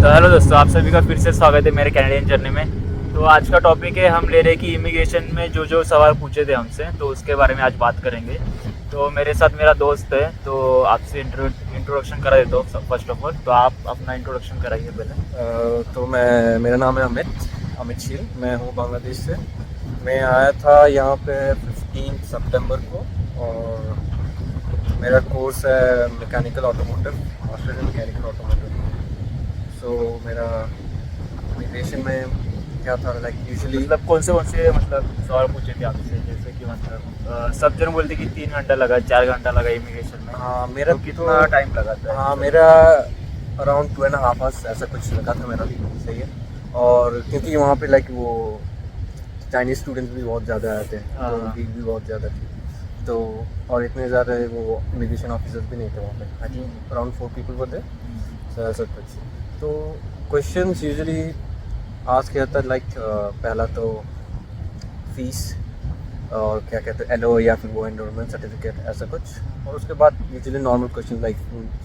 तो हेलो दोस्तों, आप सभी का फिर से स्वागत है मेरे कैनेडियन जर्नी में। तो आज का टॉपिक है, हम ले रहे कि इमिग्रेशन में जो जो सवाल पूछे थे हमसे, तो उसके बारे में आज बात करेंगे। तो मेरे साथ मेरा दोस्त है, तो आपसे इंट्रोडक्शन करा देता हूँ फर्स्ट ऑफ ऑल। तो आप अपना इंट्रोडक्शन कराइए पहले। तो मेरा नाम है अमित शील। मैं हूँ बांग्लादेश से। मैं आया था यहाँ पे 15 सितंबर को और मेरा कोर्स है mechanical automotive, masters in mechanical automotive. So मेरा इमिग्रेशन में क्या था, लाइक यूजुअली मतलब कौन से मतलब सवाल पूछे थे आपसे, जैसे कि मतलब सब जन बोलते कि 3 घंटा लगा, 4 घंटा लगा इमिग्रेशन में। हाँ मेरा तो कितना टाइम लगा था? हाँ मेरा अराउंड 2.5 आवर्स ऐसा कुछ लगा था मेरा। सही है। और क्योंकि वहाँ पे लाइक वो चाइनीज़ स्टूडेंट्स भी बहुत ज़्यादा आए थे, तो भीड़ भी बहुत ज़्यादा थी। तो और इतने ज़्यादा वो इमिग्रेशन ऑफिसर्स भी नहीं थे वहाँ पे। I think around 4 people were there, ऐसा कुछ। तो क्वेश्चंस यूजुअली आज क्या था, लाइक पहला तो फीस और क्या कहते हैं एलओ या फिर वो एनरोलमेंट सर्टिफिकेट, ऐसा कुछ। और उसके बाद यूजुअली नॉर्मल क्वेश्चन लाइक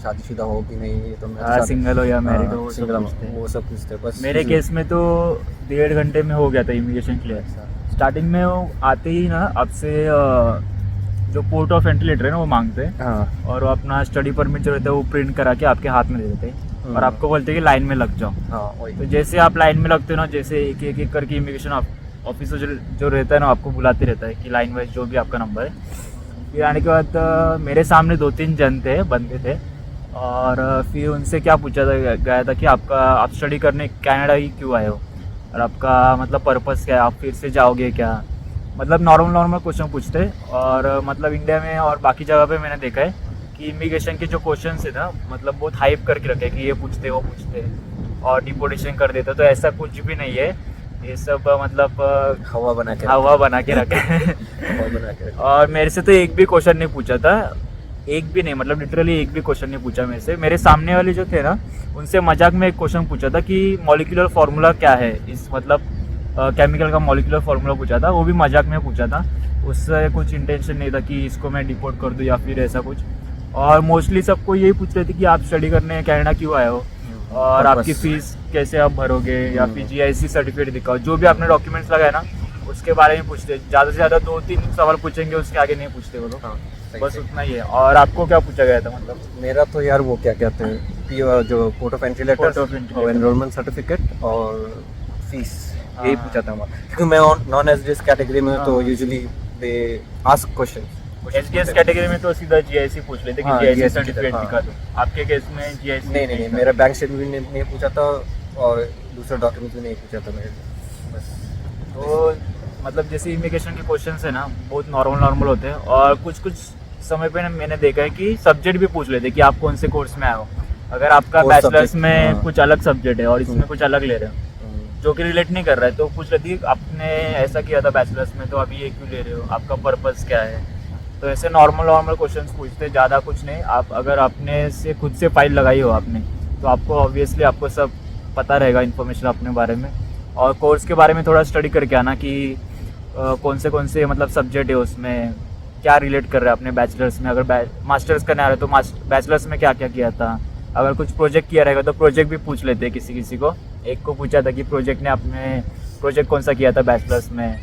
शादीशुदा हो कि नहीं, ये तो मैं सिंगल हो या मैरिड हो, सिंगल वो सब पूछते हैं बस। मेरे केस में तो 1.5 घंटे में हो गया था इमिग्रेशन क्लियर। स्टार्टिंग में वो आते ही ना आपसे जो पोर्ट ऑफ एंट्री लेटर है ना वो मांगते हैं। हाँ और वो अपना स्टडी परमिट जो रहता है वो प्रिंट करा के आपके हाथ में दे देते हैं और आपको बोलते हैं कि लाइन में लग जाओ। हाँ वही। तो जैसे आप लाइन में लगते हो ना, जैसे एक करके इमिग्रेशन ऑफिसर जो रहता है ना आपको बुलाते रहता है कि लाइन वाइज जो भी आपका नंबर है। फिर आने के बाद मेरे सामने 2-3 बंदे थे और फिर उनसे क्या पूछा गया था कि आप स्टडी करने कनाडा ही क्यों आए हो और आपका मतलब पर्पस क्या है, आप फिर से जाओगे क्या, मतलब नॉर्मल क्वेश्चन पूछते। और मतलब इंडिया में और बाकी जगह पे मैंने देखा है कि इमिग्रेशन के जो क्वेश्चन है ना, मतलब बहुत हाइप करके रखे कि ये पूछते वो पूछते और डिपोर्टेशन कर देते। तो ऐसा कुछ भी नहीं है, ये सब मतलब हवा बना के रखे हवा बना के और मेरे से तो एक भी क्वेश्चन नहीं पूछा था, एक भी नहीं, मतलब लिटरली एक भी क्वेश्चन नहीं पूछा मेरे से। मेरे सामने वाले जो थे ना, उनसे मजाक में एक क्वेश्चन पूछा था कि मॉलिक्यूलर फार्मूला क्या है, इस मतलब केमिकल का मॉलिक्यूलर फार्मूला पूछा था, वो भी मजाक में पूछा था। उससे कुछ इंटेंशन नहीं था कि इसको मैं डिपोर्ट कर दूँ या फिर ऐसा कुछ। और मोस्टली सबको यही पूछ रहे थे कि आप स्टडी करने कनाडा क्यों आए हो और आपकी फ़ीस कैसे आप भरोगे या फिर जीआईसी सर्टिफिकेट दिखाओ, जो भी आपने डॉक्यूमेंट्स लगाए ना उसके बारे में पूछते। ज़्यादा से ज़्यादा 2-3 सवाल पूछेंगे, उसके आगे नहीं पूछते वो लोग। हाँ, बस उतना ही है। और आपको क्या पूछा गया था? मतलब मेरा तो यार वो क्या कहते हैं जो पोर्ट ऑफ एंट्री लेटर और एनरोलमेंट सर्टिफिकेट और फीस, यही पूछा था हमारा। क्योंकि मैं नॉन एसडीएस कैटेगरी में, तो usually they ask question. SDS category में तो सीधा जीआईसी पूछ लेते कि जीआईसी सर्टिफिकेट दिखा दो। आपके केस में जीआईसी नहीं, मेरा बैंक स्टेटमेंट नहीं पूछा था और दूसरा डॉक्यूमेंट भी नहीं पूछा था मेरे बस। तो मतलब जैसे इमिग्रेशन के क्वेश्चंस है ना, बहुत नॉर्मल होते हैं। और कुछ समय पे ना मैंने देखा है कि सब्जेक्ट भी पूछ लेते कि आप कौन से कोर्स में आए हो। अगर आपका बैचलर्स में कुछ अलग सब्जेक्ट है और इसमें कुछ अलग ले रहे हो जो कि रिलेट नहीं कर रहा है, तो पूछ लेती है आपने ऐसा किया था बैचलर्स में, तो अभी ये क्यों ले रहे हो, आपका पर्पस क्या है। तो ऐसे नॉर्मल क्वेश्चंस पूछते, ज़्यादा कुछ नहीं। आप अगर आपने से खुद से फाइल लगाई हो आपने, तो आपको ऑब्वियसली आपको सब पता रहेगा इन्फॉर्मेशन अपने बारे में। और कोर्स के बारे में थोड़ा स्टडी करके आना कि कौन से मतलब सब्जेक्ट है, उसमें क्या रिलेट कर रहा है अपने बैचलर्स में। अगर मास्टर्स करने आ रहे हो तो बैचलर्स में क्या क्या किया था। अगर कुछ प्रोजेक्ट किया रहेगा तो प्रोजेक्ट भी पूछ लेते हैं किसी को। एक को पूछा था कि प्रोजेक्ट कौन सा किया था बैचलर्स में,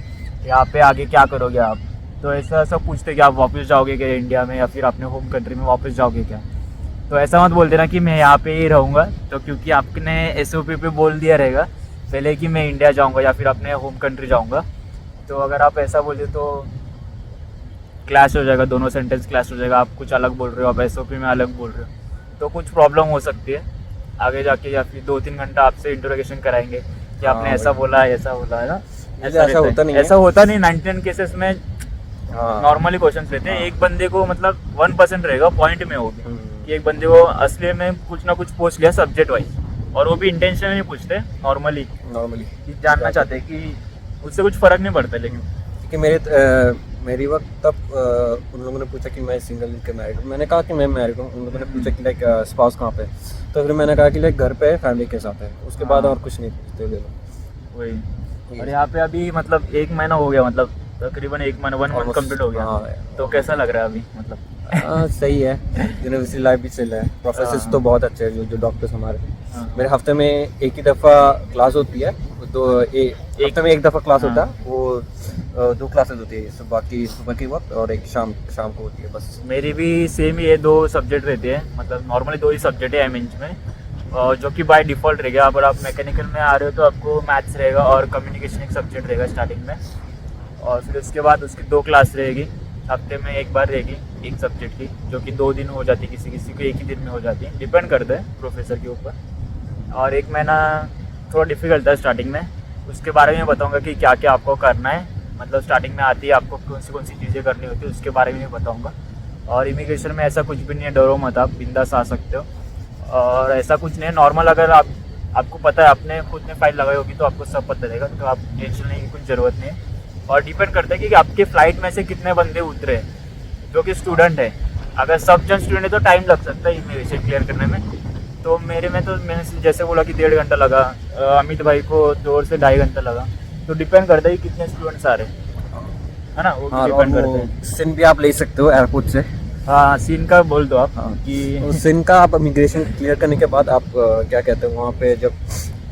यहाँ पे आगे क्या करोगे आप। तो ऐसा सब पूछते कि आप वापस जाओगे क्या इंडिया में या फिर अपने होम कंट्री में वापस जाओगे क्या। तो ऐसा मत बोल देना कि मैं यहाँ पे ही रहूँगा, तो क्योंकि आपने एसओपी पे बोल दिया रहेगा पहले कि मैं इंडिया जाऊँगा या फिर अपने होम कंट्री जाऊँगा। तो अगर आप ऐसा बोले तो क्लैश हो जाएगा, दोनों सेंटेंस क्लैश हो जाएगा। आप कुछ अलग बोल रहे हो, आप एसओपी में अलग बोल रहे हो, तो कुछ प्रॉब्लम हो सकती है आगे जाके। या फिर 2-3 घंटा आपसे इंटरोगेशन कराएंगे कि आपने ऐसा बोला है ना। ऐसा होता नहीं 99 केसेस में नॉर्मली क्वेश्चंस लेते हैं। एक बंदे को मतलब 1% रहेगा पॉइंट में होगी कि एक बंदे को असली में कुछ ना कुछ पूछ लिया सब्जेक्ट वाइज, और वो भी इंटेंशन नहीं पूछते, नॉर्मली जानना चाहते हैं कि उससे कुछ फर्क नहीं पड़ता। लेकिन क्योंकि मेरी वक्त तब उन लोगों ने पूछा कि मैं सिंगल के मैरिड हूँ। मैंने कहा कि मैं मैरिड हूँ। उन लोगों ने पूछा कि लाइक स्पाउस कहाँ पे, तो फिर मैंने कहा कि लाइक घर पे फैमिली के साथ है। उसके बाद और कुछ नहीं पूछते ले लो वही। और यहाँ पे अभी मतलब 1 महीना हो गया, मतलब तकरीबन 1 मंथ कंप्लीट हो गया। तो कैसा लग रहा है अभी? मतलब सही है, यूनिवर्सिटी लाइफ भी चल रहा है। प्रोफेसर्स तो बहुत अच्छे हैं जो डॉक्टर्स हमारे। हाँ। मेरे हफ्ते में एक ही दफ़ा क्लास होती है, तो हफ्ते में एक दफ़ा क्लास होता है, वो 2 क्लासेस होती है, सुबह के वक्त और एक शाम को होती है बस। मेरी भी सेम ही है, 2 सब्जेक्ट रहते हैं, मतलब नॉर्मली 2 ही सब्जेक्ट है एम-इंच में, और जो कि बाय डिफ़ॉल्ट रहेगा। अगर आप मैकेनिकल में आ रहे हो तो आपको मैथ्स रहेगा और कम्युनिकेशन एक सब्जेक्ट रहेगा स्टार्टिंग में, और फिर उसके बाद उसकी 2 क्लास रहेगी, हफ्ते में एक बार रहेगी एक सब्जेक्ट की, जो कि 2 दिन हो जाती है, किसी किसी को एक ही दिन में हो जाती है, डिपेंड करता है प्रोफेसर के ऊपर। और 1 महीना थोड़ा डिफ़िकल्ट था स्टार्टिंग में, उसके बारे में बताऊंगा कि क्या क्या आपको करना है, मतलब स्टार्टिंग में आती है आपको कौन सी चीज़ें करनी होती है, उसके बारे में बताऊंगा। और इमिग्रेशन में ऐसा कुछ भी नहीं है, डरो मत, आप बिंदास आ सकते हो, और ऐसा कुछ नहीं है, नॉर्मल अगर आपको पता है, आपने खुद ने फाइल लगाई होगी तो आपको सब पता रहेगा, तो आप टेंशन लेने की कुछ ज़रूरत नहीं है। और डिपेंड करता है कि आपके फ़्लाइट में से कितने बंदे उतरे जो कि स्टूडेंट है। अगर सब जन स्टूडेंट है तो टाइम लग सकता है इमिग्रेशन क्लियर करने में, तो मेरे में तो मैंने जैसे बोला कि 1.5 घंटा लगा, अमित भाई को 2 से 2.5 घंटा लगा, तो डिपेंड करता है कि कितने स्टूडेंट्स आ रहे हैं, है ना, वो हाँ, डिपेंड और करता वो है। सिन भी आप ले सकते हो एयरपोर्ट से। हाँ, सीन का बोल दो आप कि उस सिन का आप इमिग्रेशन क्लियर करने के बाद आप क्या कहते हैं, वहाँ पे जब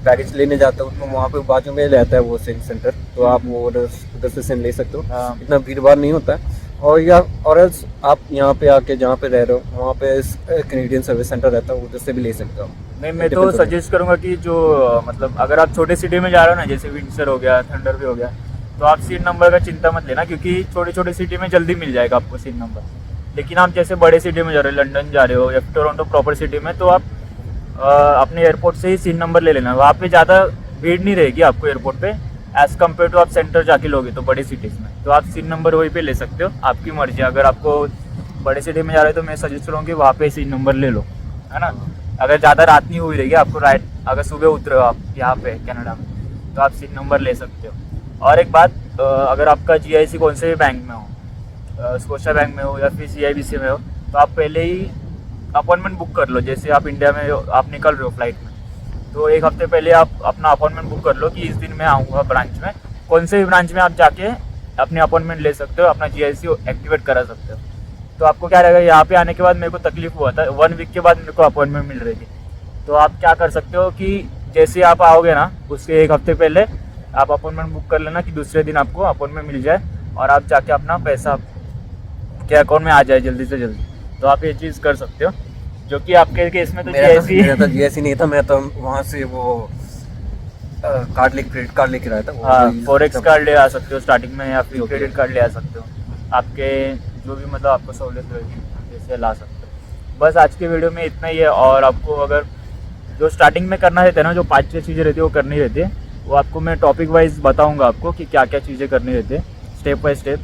बैगेज लेने जाते हो तो वहाँ पे बाजू में रहता है वो सिन सेंटर, तो आप वो उधर से सिन ले सकते हो, हाँ। इतना भीड़ भाड़ नहीं होता है। और एल्स आप यहाँ पे आके जहाँ पे रह रहे हो वहाँ पे कैनेडियन सर्विस सेंटर रहता है, उधर से भी ले सकते हो। नहीं, मैं तो सजेस्ट करूंगा कि जो मतलब अगर आप छोटे सिटी में जा रहे हो ना, जैसे विंडसर हो गया, थंडर भी हो गया, तो आप सीट नंबर का चिंता मत लेना, क्योंकि छोटे छोटे सिटी में जल्दी मिल जाएगा आपको सीट नंबर। लेकिन आप जैसे बड़े सिटी में जा रहे हो, लंदन जा रहे हो या टोरंटो प्रॉपर सिटी में, तो आप अपने एयरपोर्ट से ही सीट नंबर ले लेना, वहाँ पे ज़्यादा भीड़ नहीं रहेगी आपको एयरपोर्ट पे, एज़ कम्पेयर टू आप सेंटर जाके लोगे तो बड़ी सिटीज़ में, तो आप सीट नंबर वहीं पे ले सकते हो, आपकी मर्जी। अगर आपको बड़े सिटी में जा रहे हो तो मैं सजेस्ट करूँगा कि वहाँ पे सीट नंबर ले लो, है ना। अगर ज़्यादा रात नहीं हुई रहेगी आपको, राइट, अगर सुबह उतरे हो आप यहाँ पे कनाडा में, तो आप सीट नंबर ले सकते हो। और एक बात, अगर आपका GIC कौन से भी बैंक में हो, स्कोशा बैंक में हो या फिर CIBC में हो, तो आप पहले ही अपॉइंटमेंट बुक कर लो। जैसे आप इंडिया में आप निकल रहे हो फ्लाइट में, तो 1 हफ्ते पहले आप अपना अपॉइंटमेंट बुक कर लो कि इस दिन मैं आऊँगा ब्रांच में, कौन से भी ब्रांच में आप जाके अपनी अपॉइंटमेंट ले सकते हो, अपना GIC एक्टिवेट करा सकते हो। तो आपको क्या रहेगा, यहाँ पे आने के बाद मेरे को तकलीफ हुआ था, 1 वीक के बाद मेरे को अपॉइंटमेंट मिल रही थी। तो आप क्या कर सकते हो कि जैसे आप आओगे ना, उसके 1 हफ्ते पहले आप अपॉइंटमेंट बुक कर लेना कि दूसरे दिन आपको अपॉइंटमेंट मिल जाए और आप जाके अपना पैसा के अकाउंट में आ जाए जल्दी से जल्दी। तो आप ये चीज़ कर सकते हो, जो कि आपके केस में तो मेरा तो GIC नहीं था, मैं तो वहाँ से वो क्रेडिट कार्ड लेके आया था। हाँ, फॉरेक्स कार्ड ले आ सकते हो स्टार्टिंग में, या फिर क्रेडिट कार्ड ले आ सकते हो, आपके जो भी मतलब आपको सहूलियत होगी जैसे ला सकते हो। बस आज के वीडियो में इतना ही है। और आपको अगर जो स्टार्टिंग में करना रहता है ना, जो 5-6 चीज़ें रहती है वो करनी रहती है, वो आपको मैं टॉपिक वाइज बताऊंगा आपको कि क्या क्या चीज़ें करनी रहती है स्टेप बाय स्टेप,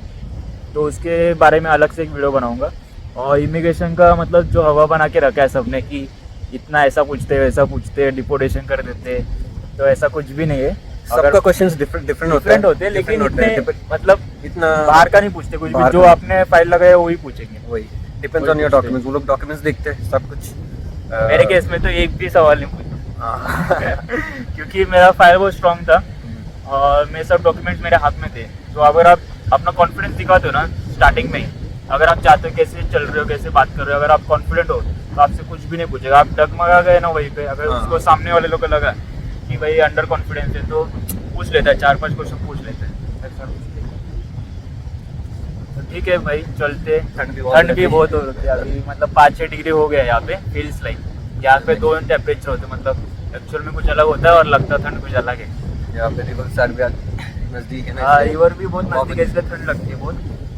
तो उसके बारे में अलग से एक वीडियो बनाऊंगा। और इमिग्रेशन का मतलब जो हवा बना के रखा है सबने कि इतना ऐसा पूछते वैसा पूछते, डिपोर्टेशन कर देते, तो ऐसा कुछ भी नहीं है। सबका क्वेश्चंस डिफरेंट होते हैं, लेकिन इतने मतलब इतना बाहर का नहीं पूछते कुछ भी, जो आपने फाइल लगाया वही पूछेंगे, वही डिपेंड्स ऑन योर डॉक्यूमेंट्स। वो लोग डॉक्यूमेंट्स देखते हैं सब कुछ। मेरे केस में तो एक भी सवाल नहीं पूछा क्योंकि मेरा फाइल बहुत स्ट्रांग था और मेरे सब डॉक्यूमेंट्स मेरे हाथ में थे। तो अगर आप अपना कॉन्फिडेंस दिखाते हो ना स्टार्टिंग में ही, अगर आप चाहते हो कैसे चल रहे हो, कैसे बात कर रहे हो, अगर आप कॉन्फिडेंट हो तो आपसे कुछ भी नहीं पूछेगा। आप डगमगा गए ना वहीं पे, अगर उसको सामने वाले लोग को लगा कि भाई अंडर कॉन्फिडेंस है तो पूछ लेता है, 4-5 क्वेश्चन पूछ लेते हैं। तो ठीक है भाई, चलते। ठंड भी बहुत हो रही है अभी, मतलब 5-6 डिग्री हो गया यहाँ पे, फील्स लाइक यहाँ पे 2 टेम्परेचर होते, मतलब एक्चुअल में कुछ अलग होता है और लगता है ठंड कुछ अलग है। यहाँ पे रिवर साइड भी नज़दीक है ना, हाँ रिवर भी बहुत नज़दीक है, इसलिए ठंड लगती है बहुत।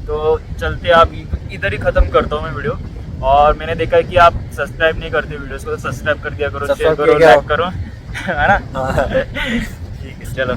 तो चलते, आप इधर ही ख़त्म करता हूँ मैं वीडियो। और मैंने देखा है कि आप सब्सक्राइब नहीं करते वीडियोस को, तो सब्सक्राइब कर दिया करो, शेयर करो, लाइक करो, है ना। ठीक है, चलो।